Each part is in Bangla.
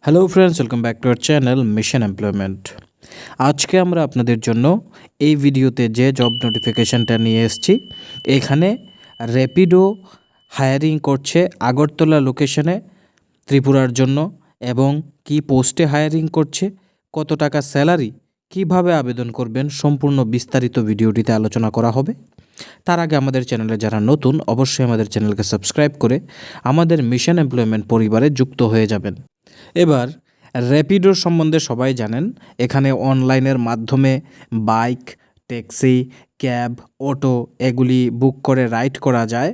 Hello friends, welcome back to our channel mission employment. আজকে আমরা আপনাদের জন্য এই ভিডিওতে যে জব নোটিফিকেশানটা নিয়ে এসেছি, এখানে র্যাপিডো হায়ারিং করছে আগরতলা লোকেশনে ত্রিপুরার জন্য, এবং কি পোস্টে হায়ারিং করছে, কত টাকা স্যালারি, কিভাবে আবেদন করবেন, সম্পূর্ণ বিস্তারিত ভিডিওটিতে আলোচনা করা হবে। তার আগে আমাদের চ্যানেলে যারা নতুন, অবশ্যই আমাদের চ্যানেলকে সাবস্ক্রাইব করে আমাদের মিশন এমপ্লয়মেন্ট পরিবারে যুক্ত হয়ে যাবেন। এবার র্যাপিডোর সম্বন্ধে সবাই জানেন। এখানে অনলাইনের মাধ্যমে বাইক, ট্যাক্সি, ক্যাব, অটো এগুলি বুক করে রাইড করা যায়।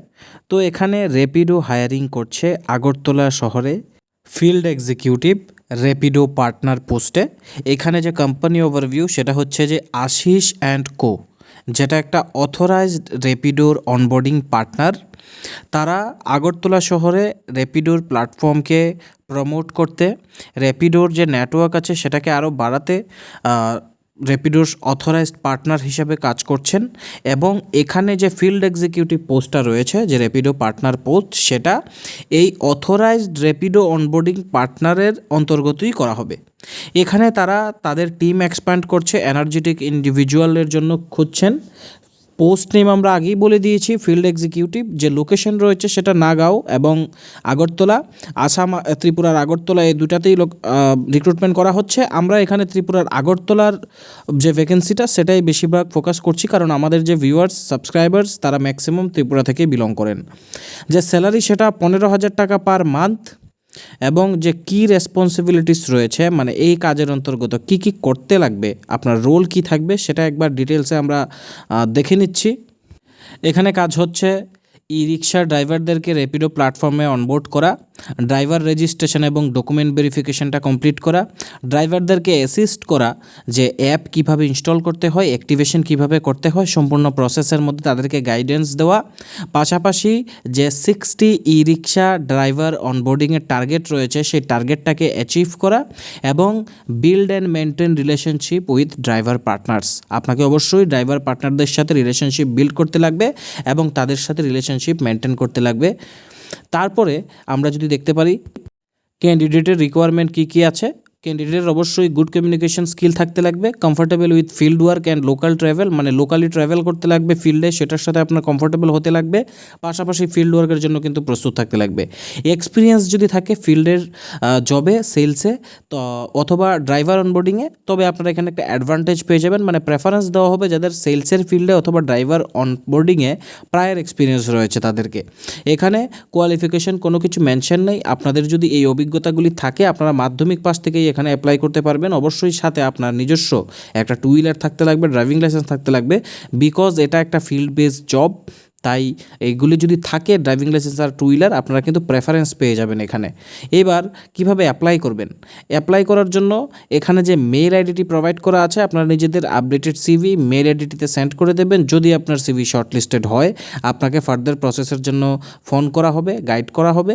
তো এখানে র্যাপিডো হায়ারিং করছে আগরতলা শহরে ফিল্ড এক্সিকিউটিভ র্যাপিডো পার্টনার পোস্টে। এখানে যে কোম্পানি ওভারভিউ সেটা হচ্ছে যে আশিস অ্যান্ড কো, যেটা একটা অথরাইজড র্যাপিডোর অনবোর্ডিং পার্টনার। তারা আগরতলা শহরে র্যাপিডোর প্ল্যাটফর্মকে প্রমোট করতে, র্যাপিডোর যে নেটওয়ার্ক আছে সেটাকে আরও বাড়াতে র্যাপিডোর অথরাইজড পার্টনার হিসেবে কাজ করছেন। এবং এখানে যে ফিল্ড এক্সিকিউটিভ পোস্টটা রয়েছে, যে র্যাপিডো পার্টনার পোস্ট, সেটা এই অথরাইজড র্যাপিডো অনবোর্ডিং পার্টনারের অন্তর্গতই করা হবে। এখানে তারা তাদের টিম এক্সপ্যান্ড করছে, এনার্জেটিক ইন্ডিভিজুয়ালের জন্য খুঁজছেন। পোস্ট নেম আমরা আগেই বলে দিয়েছি, ফিল্ড এক্সিকিউটিভ। যে লোকেশন রয়েছে সেটা নাগাঁও এবং আগরতলা, আসাম ত্রিপুরার আগরতলা, এই দুটাতেই রিক্রুটমেন্ট করা হচ্ছে। আমরা এখানে ত্রিপুরার আগরতলার যে ভ্যাকেন্সিটা সেটাই বেশিরভাগ ফোকাস করছি, কারণ আমাদের যে ভিউয়ার্স, সাবস্ক্রাইবার্স, তারা ম্যাক্সিমাম ত্রিপুরা থেকে বিলং করেন। যে স্যালারি সেটা 15,000 টাকা পার মান্থ, এবং যে কি রেসপন্সিবিলিটিস রয়েছে, মানে এই কাজের অন্তর্গত কি কি করতে লাগবে, আপনার রোল কি থাকবে, সেটা একবার ডিটেলসে আমরা দেখে নিচ্ছি। এখানে কাজ হচ্ছে ই রিক্সা ড্রাইভারদেরকে র্যাপিডো প্ল্যাটফর্মে অনবোর্ড করা, ড্রাইভার রেজিস্ট্রেশন এবং ডকুমেন্ট ভেরিফিকেশনটা কমপ্লিট করা, ড্রাইভারদেরকে অ্যাসিস্ট করা যে অ্যাপ কিভাবে ইনস্টল করতে হয়, অ্যাক্টিভেশন কিভাবে করতে হয়, সম্পূর্ণ প্রসেসের মধ্যে তাদেরকে গাইডেন্স দেওয়া। পাশাপাশি যে 60 ই রিক্সা ড্রাইভার অনবোর্ডিংয়ের টার্গেট রয়েছে, সেই টার্গেটটাকে অ্যাচিভ করা, এবং build and maintain relationship with driver partners. আপনাকে অবশ্যই ড্রাইভার পার্টনারদের সাথে রিলেশনশিপ বিল্ড করতে লাগবে এবং তাদের সাথে রিলেশনশিপ মেনটেন করতে লাগবে। তারপরে আমরা যদি দেখতে পারি ক্যান্ডিডেটের রিকোয়ারমেন্ট কী কী আছে, ক্যান্ডিডেটের অবশ্যই গুড কমিউনিকেশন স্কিল থাকতে লাগবে, comfortable with field work and local travel, মানে লোকালি ট্রাভেল করতে লাগবে ফিল্ডে, সেটার সাথে আপনার কমফোর্টেবল হতে লাগবে। পাশাপাশি ফিল্ড ওয়ার্কের জন্য কিন্তু প্রস্তুত থাকতে লাগবে। এক্সপিরিয়েন্স যদি থাকে ফিল্ডের জবে, সেলসে, তো অথবা ড্রাইভার অনবোর্ডিংয়ে, তবে আপনারা এখানে একটা অ্যাডভান্টেজ পেয়ে যাবেন, মানে প্রেফারেন্স দেওয়া হবে যাদের সেলসের ফিল্ডে অথবা ড্রাইভার অনবোর্ডিংয়ে প্রায়ের এক্সপিরিয়েন্স রয়েছে তাদেরকে। এখানে কোয়ালিফিকেশন কোনো কিছু মেনশন নেই। আপনাদের যদি এই অভিজ্ঞতাগুলি থাকে, আপনারা মাধ্যমিক পাস থেকেই এখানে অ্যাপ্লাই করতে পারবেন। অবশ্যই সাথে আপনার নিজস্ব একটা 2 হুইলার থাকতে লাগবে, ড্রাইভিং লাইসেন্স থাকতে লাগবে, বিকজ এটা একটা ফিল্ড বেসড জব। তাই এইগুলি যদি থাকে, ড্রাইভিং লাইসেন্স আর 2 হুইলার, আপনারা কিন্তু প্রেফারেন্স পেয়ে যাবেন এখানে। এবার কিভাবে অ্যাপ্লাই করবেন? অ্যাপ্লাই করার জন্য এখানে যে মেল আইডিটি প্রোভাইড করা আছে, আপনারা নিজেদের আপডেটেড সিভি মেল আইডিটিতে সেন্ড করে দেবেন। যদি আপনার সিভি শর্টলিস্টেড হয়, আপনাকে ফার্দার প্রসেসের জন্য ফোন করা হবে, গাইড করা হবে।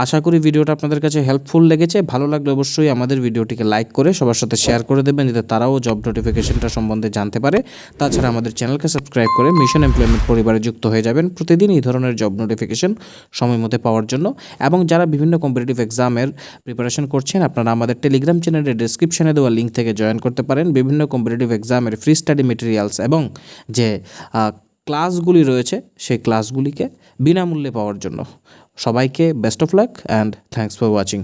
আশা করি ভিডিওটা আপনাদের কাছে হেল্পফুল লেগেছে। ভালো লাগলে অবশ্যই আমাদের ভিডিওটিকে লাইক করে সবার সাথে শেয়ার করে দেবেন, যাতে তারাও জব নোটিফিকেশনটা সম্বন্ধে জানতে পারে। তাছাড়া আমাদের চ্যানেলকে সাবস্ক্রাইব করে মিশন এমপ্লয়মেন্ট পরিবারে যুক্ত হয়ে যাবেন প্রতিদিন এই ধরনের জব নোটিফিকেশন সময় মতো পাওয়ার জন্য। এবং যারা বিভিন্ন কম্পিটিটিভ এক্সামের প্রিপারেশন করছেন, আপনারা আমাদের টেলিগ্রাম চ্যানেলের ডেসক্রিপশনে দেওয়া লিঙ্ক থেকে জয়েন করতে পারেন বিভিন্ন কম্পিটিটিভ এক্সামের ফ্রি স্টাডি মেটেরিয়ালস এবং যে ক্লাসগুলি রয়েছে সেই ক্লাসগুলিকে বিনামূল্যে পাওয়ার জন্য। সবাইকে best of luck and thanks for watching.